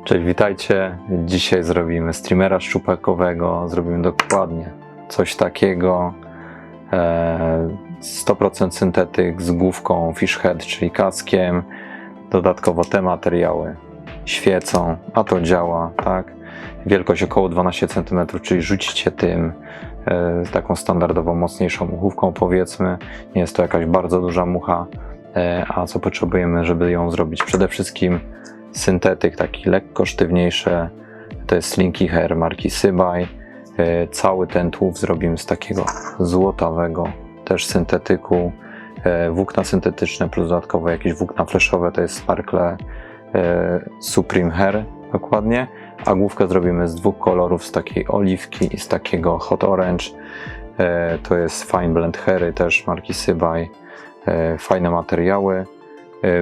Cześć, witajcie. Dzisiaj zrobimy streamera szczupakowego. Zrobimy dokładnie coś takiego. 100% syntetyk z główką fish head, czyli kaskiem. Dodatkowo te materiały świecą, a to działa, tak? Wielkość około 12 cm, czyli rzucicie tym taką standardową, mocniejszą muchówką, powiedzmy. Nie jest to jakaś bardzo duża mucha. A co potrzebujemy, żeby ją zrobić? Przede wszystkim syntetyk, taki lekko sztywniejszy, to jest Slinky Hair marki Sybaj. Cały ten tłów zrobimy z takiego złotawego też syntetyku. Włókna syntetyczne plus dodatkowo jakieś włókna fleszowe, to jest Sparkle Supreme Hair dokładnie. A główkę zrobimy z dwóch kolorów, z takiej oliwki i z takiego hot orange. To jest Fine Blend Hairy też marki Sybaj. Fajne materiały.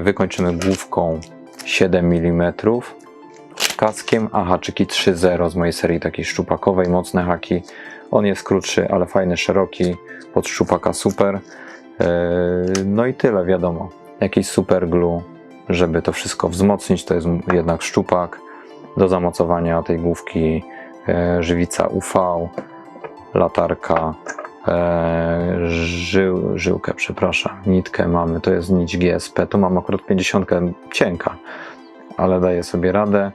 Wykończymy główką 7 mm kaskiem, a haczyki 3.0 z mojej serii takiej szczupakowej, mocne haki. On jest krótszy, ale fajny, szeroki, pod szczupaka super. No i tyle, wiadomo. Jakiś super glue, żeby to wszystko wzmocnić, to jest jednak szczupak. Do zamocowania tej główki żywica UV, latarka, żyłkę, przepraszam, nitkę mamy, to jest nić GSP, tu mam akurat 50 cienka, ale daje sobie radę.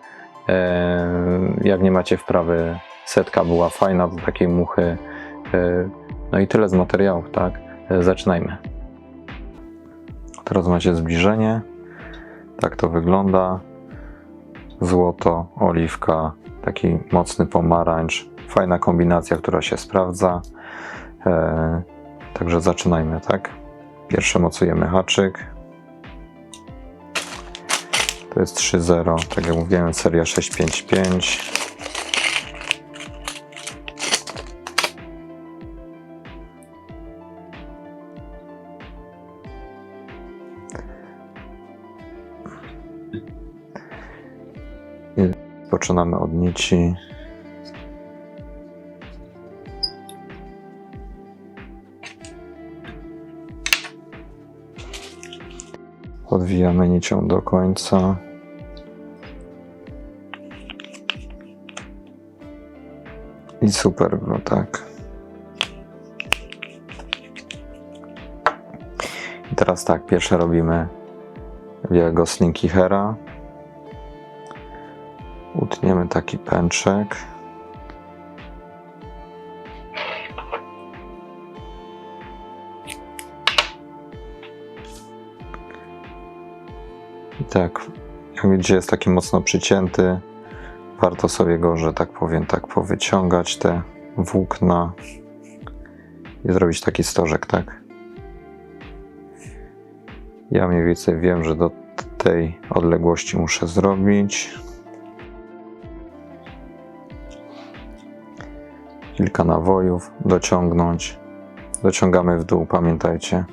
Jak nie macie wprawy, setka była fajna do takiej muchy. No i tyle z materiałów, tak? Zaczynajmy. Teraz macie zbliżenie, tak to wygląda. Złoto, oliwka, taki mocny pomarańcz, fajna kombinacja, która się sprawdza. Także zaczynajmy, tak? Pierwsze mocujemy haczyk. To jest 3.0, tak jak mówiłem, seria 655. I zaczynamy od nici. Odwijamy nicią do końca. I super, no tak. I teraz tak, pierwsze robimy białego Slinky Haira. Utniemy taki pęczek. I tak, jak widzicie, jest taki mocno przycięty. Warto sobie go, że tak powiem, tak powyciągać te włókna i zrobić taki stożek, tak? Ja mniej więcej wiem, że do tej odległości muszę zrobić. Kilka nawojów, dociągnąć. Dociągamy w dół, pamiętajcie.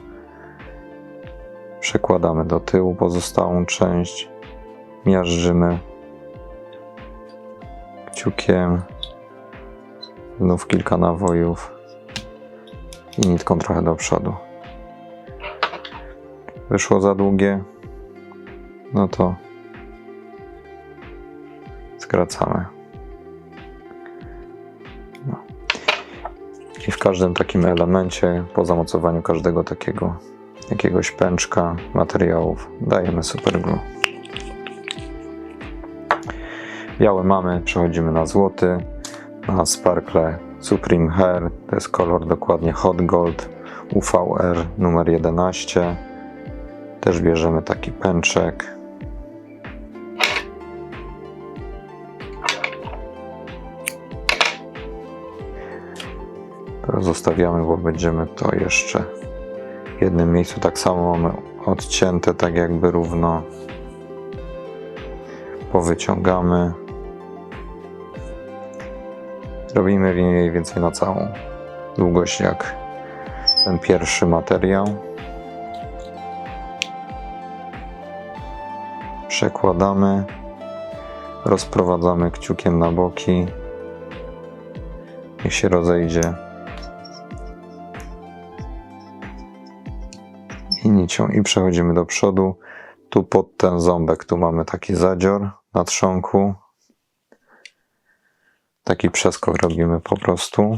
Przekładamy do tyłu pozostałą część. Miażdżymy kciukiem. Znów kilka nawojów. I nitką trochę do przodu. Wyszło za długie. No to skracamy. No. I w każdym takim elemencie, po zamocowaniu każdego takiego jakiegoś pęczka materiałów, dajemy super glue. Biały mamy, przechodzimy na złoty, na Sparkle Supreme Hair, to jest kolor dokładnie Hot Gold UVR numer 11. Też bierzemy taki pęczek. Teraz zostawiamy, bo będziemy to jeszcze w jednym miejscu. Tak samo mamy odcięte, tak jakby równo. Powyciągamy. Robimy mniej więcej na całą długość jak ten pierwszy materiał. Przekładamy. Rozprowadzamy kciukiem na boki. Niech się rozejdzie. I nicią. I przechodzimy do przodu. Tu pod ten ząbek, tu mamy taki zadzior na trzonku. Taki przeskok robimy po prostu.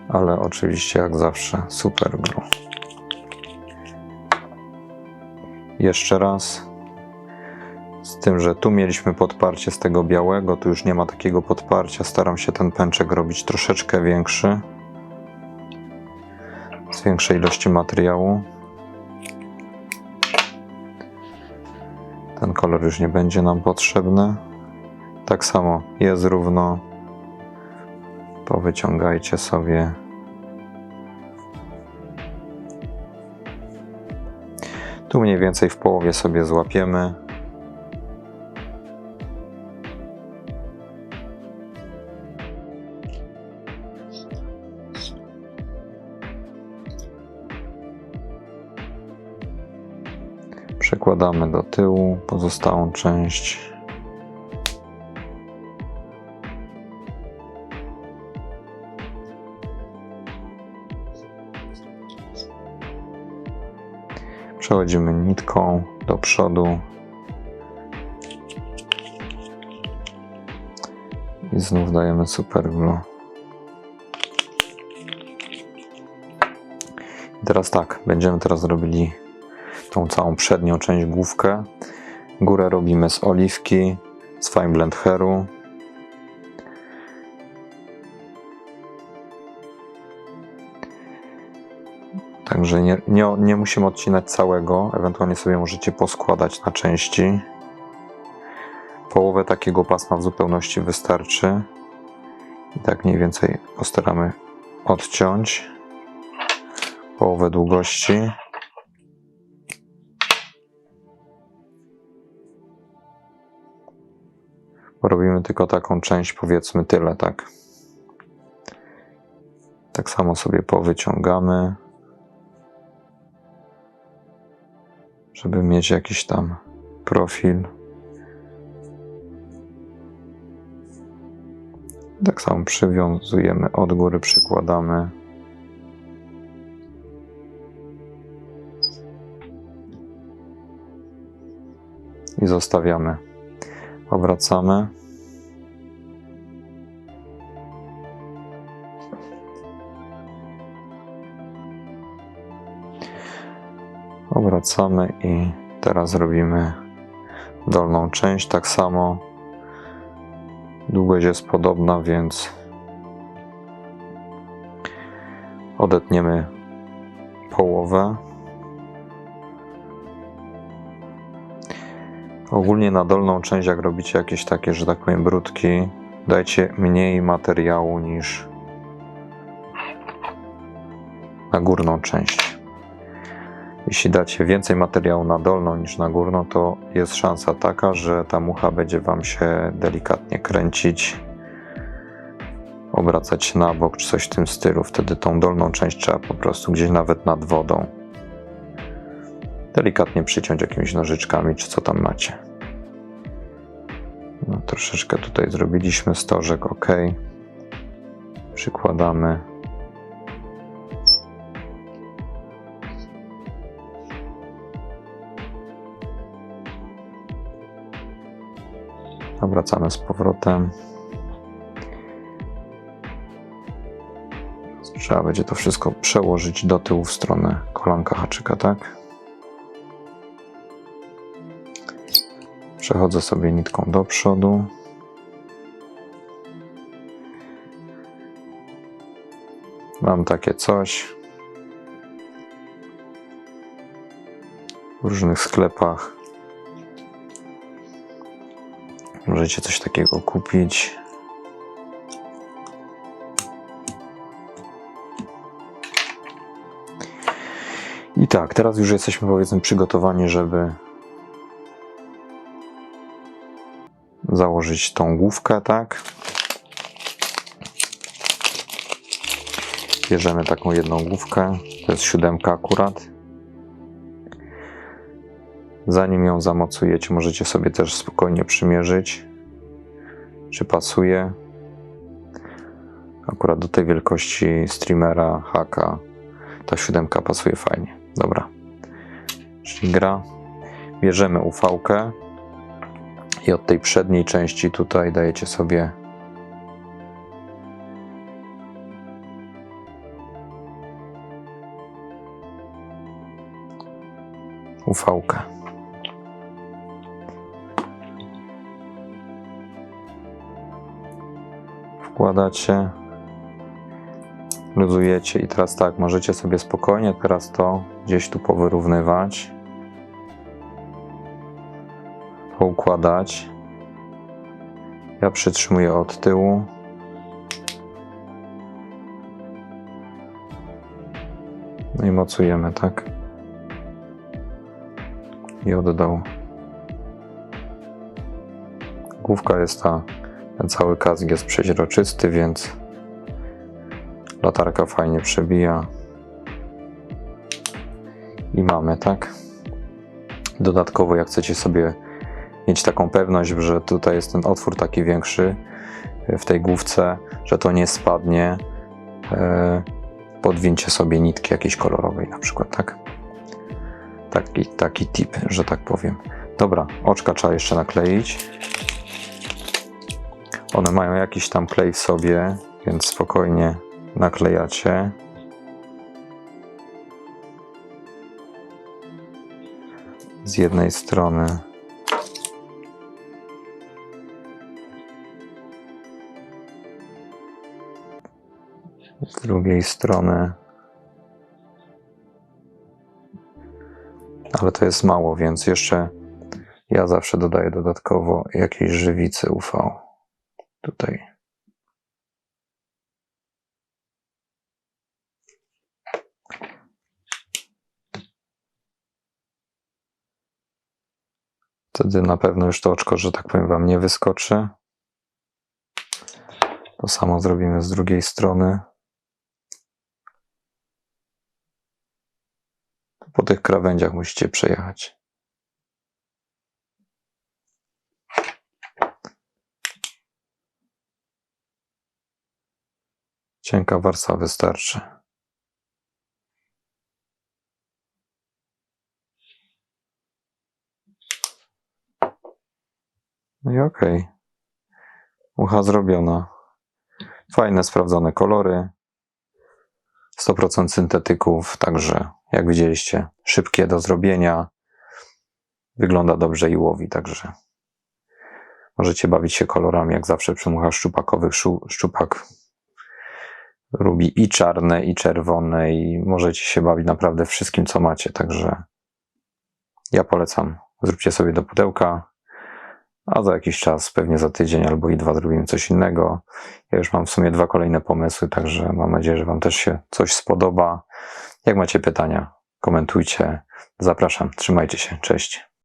Ale oczywiście jak zawsze super glue. Jeszcze raz. Z tym, że tu mieliśmy podparcie z tego białego, tu już nie ma takiego podparcia. Staram się ten pęczek robić troszeczkę większy. Z większej ilości materiału. Ten kolor już nie będzie nam potrzebny. Tak samo jest równo. Powyciągajcie sobie. Tu mniej więcej w połowie sobie złapiemy. Przekładamy do tyłu pozostałą część. Przechodzimy nitką do przodu i znów dajemy super glue. I teraz tak, będziemy teraz robili tą całą przednią część, główkę. Górę robimy z oliwki, z Fine Blend Hairu. Także nie musimy odcinać całego, ewentualnie sobie możecie poskładać na części. Połowę takiego pasma w zupełności wystarczy. I tak mniej więcej postaramy odciąć połowę długości. Robimy tylko taką część, powiedzmy tyle, tak. Tak samo sobie powyciągamy, żeby mieć jakiś tam profil. Tak samo przywiązujemy od góry, przykładamy. I zostawiamy. Obracamy. Obracamy i teraz robimy dolną część. Tak samo długość jest podobna, więc odetniemy połowę. Ogólnie na dolną część, jak robicie jakieś takie, że tak powiem, brudki, dajcie mniej materiału niż na górną część. Jeśli dacie więcej materiału na dolną niż na górną, to jest szansa taka, że ta mucha będzie Wam się delikatnie kręcić, obracać się na bok czy coś w tym stylu. Wtedy tą dolną część trzeba po prostu gdzieś nawet nad wodą delikatnie przyciąć jakimiś nożyczkami, czy co tam macie. No, troszeczkę tutaj zrobiliśmy stożek, ok. Przykładamy. Obracamy z powrotem. Trzeba będzie to wszystko przełożyć do tyłu w stronę kolanka haczyka, tak? Przechodzę sobie nitką do przodu. Mam takie coś. W różnych sklepach możecie coś takiego kupić. I tak, teraz już jesteśmy, powiedzmy, przygotowani, żeby założyć tą główkę, tak? Bierzemy taką jedną główkę, to jest 7 akurat. Zanim ją zamocujecie, możecie sobie też spokojnie przymierzyć, czy pasuje. Akurat do tej wielkości streamera, haka, ta 7 pasuje fajnie. Dobra, czyli gra. Bierzemy UV-kę I od tej przedniej części tutaj dajecie sobie UV-kę. Wkładacie, luzujecie i teraz tak, możecie sobie spokojnie teraz to gdzieś tu powyrównywać, poukładać. Ja przytrzymuję od tyłu. No i mocujemy, tak? I od dołu. Główka jest ten cały kask jest przeźroczysty, więc latarka fajnie przebija. I mamy, tak? Dodatkowo, jak chcecie sobie mieć taką pewność, że tutaj jest ten otwór taki większy w tej główce, że to nie spadnie, podwincie sobie nitki jakiejś kolorowej na przykład, tak? Taki tip, że tak powiem. Dobra, oczka trzeba jeszcze nakleić. One mają jakiś tam klej w sobie, więc spokojnie naklejacie. Z jednej strony z drugiej strony, ale to jest mało, więc jeszcze ja zawsze dodaję dodatkowo jakiejś żywicy UV tutaj. Wtedy na pewno już to oczko, że tak powiem, wam nie wyskoczy. To samo zrobimy z drugiej strony. Po tych krawędziach musicie przejechać. Cienka warstwa wystarczy. No i okej. Ucha zrobiona. Fajne, sprawdzone kolory. 100% syntetyków, także jak widzieliście, szybkie do zrobienia. Wygląda dobrze i łowi, także możecie bawić się kolorami, jak zawsze przy muchach szczupakowych. Szczupak lubi i czarne, i czerwone i możecie się bawić naprawdę wszystkim, co macie, także ja polecam. Zróbcie sobie do pudełka, a za jakiś czas, pewnie za tydzień albo i 2 zrobimy coś innego. Ja już mam w sumie 2 kolejne pomysły, także mam nadzieję, że wam też się coś spodoba. Jak macie pytania, komentujcie. Zapraszam, trzymajcie się, cześć.